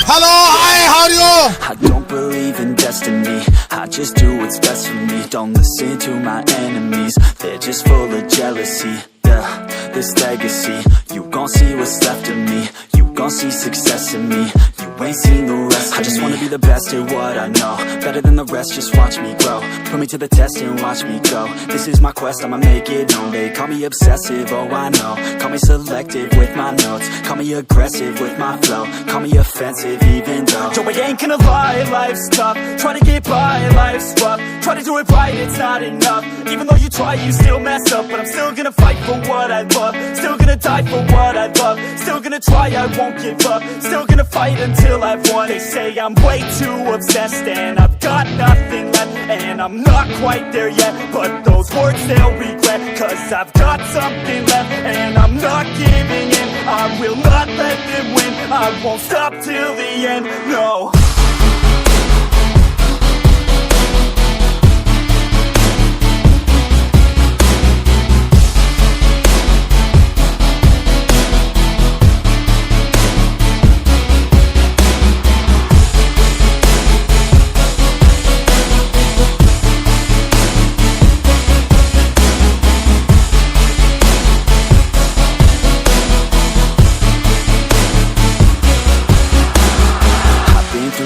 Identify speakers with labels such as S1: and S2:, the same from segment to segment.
S1: Hello, hi, how are you?
S2: I don't believe in destiny, I just do what's best for me. Don't listen to my enemies, they're just full of jealousy. Yeah, this legacy, you gon' see what's left of me. You gon' see success in me, you ain't seen the rest of me. I just wanna be the best at what I know, better than the rest, just watch me grow. Put me to the test and watch me go. This is my quest, I'ma make it known. They call me obsessive, oh I know. Call me selective with my notes, call me aggressive with my flow. Call me offensive even though yo, I ain't gonna lie, life's tough. Try to get by, life's rough. Try to do it right, it's not enough. Even though you try, you still mess up. But I'm still gonna fight for what I love, still gonna die for what I love. Still gonna try, I won't give up. Still gonna fight until I've won. They say I'm way too obsessed and I've got nothing left, and I'm not quite there yet, but those words they'll regret. Cause I've got something left and I'm not giving in. I will not let them win, I won't stop till the end, no.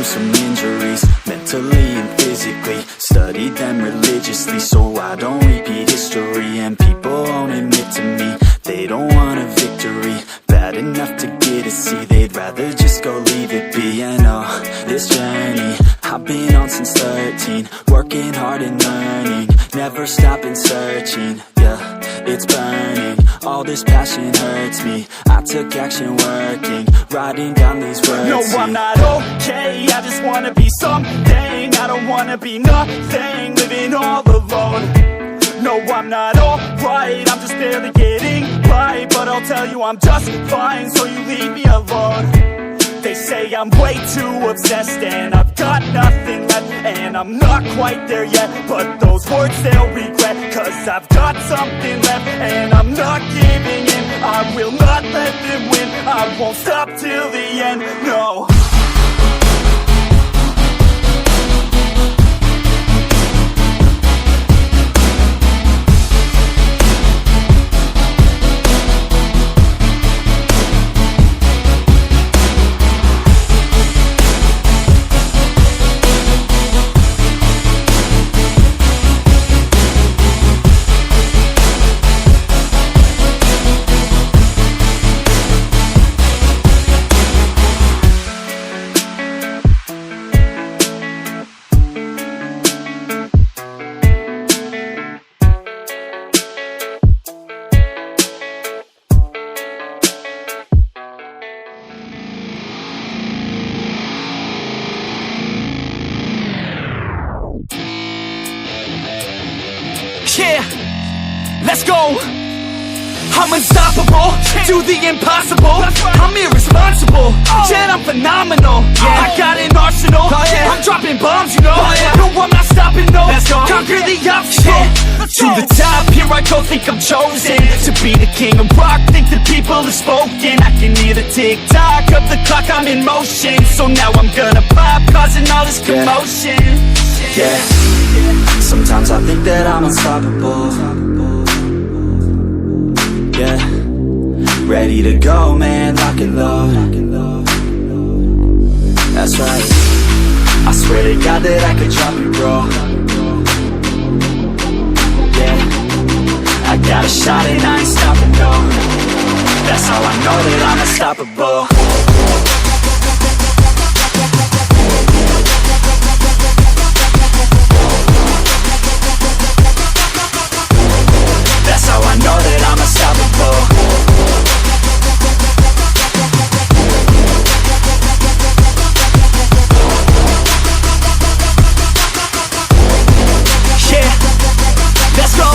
S2: Some injuries, mentally and physically. Studied them religiously so I don't repeat history. And people won't admit to me they don't want a victory bad enough to get a C. They'd rather just go leave it be. And oh, this journey I've been on since 13, working hard and learning, never stopping searching. Yeah, it's burning, all this passion hurts me. I took action working, writing down these words. No, I'm not okay, I just wanna be something. I don't wanna be nothing, living all alone. No, I'm not alright, I'm just barely getting by. But I'll tell you I'm just fine, so you leave me alone. They say I'm way too obsessed and I've got nothing left, and I'm not quite there yet, but those words they'll regret. Cause I've got something left and I'm not giving in. I will not let them win, I won't stop till the end, no. Yeah, let's go. I'm unstoppable, do the impossible. I'm irresponsible, yet I'm phenomenal. I got an arsenal, I'm dropping bombs, you know. No, I'm not stopping, no. Conquer the obstacle, to the top, here I go, think I'm chosen to be the king of rock, think the people have spoken. I can hear the tick-tock of the clock, I'm in motion. So now I'm gonna pop, causing all this commotion. Yeah, sometimes I think that I'm unstoppable. Yeah, ready to go, man, lock and load. That's right, I swear to God that I could drop it, bro. Yeah, I got a shot and I ain't stopping, no. That's how I know that I'm unstoppable. That's how I know that I'm unstoppable. Yeah, let's go.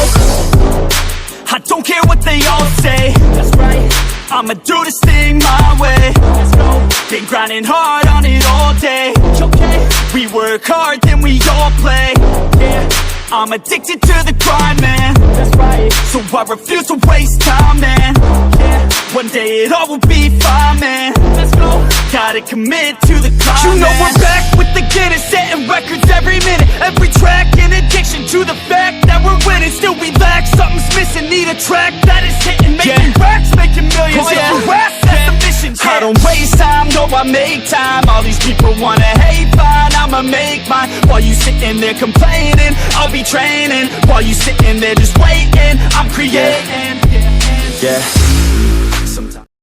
S2: I don't care what they all say. That's right, I'ma do this thing my way. Let's go. Been grinding hard on it all day. Okay, we work hard, then we all play. Yeah, I'm addicted to the grind, man. That's right. So I refuse to waste time, man. Yeah. One day it all will be fine, man. Let's go. Gotta commit to the climb. You know we're back with the Guinness, setting records every minute, every track. In addiction to the fact that we're winning, still we lack something's missing. Need a track that is hitting, making racks, making millions. Oh, yeah. That's the mission. I don't waste time, no, I make time. All these people wanna hate, fine, I'ma make mine. While you sitting there complaining, I'll be training. While you sitting there just waiting, I'm creating. Yeah.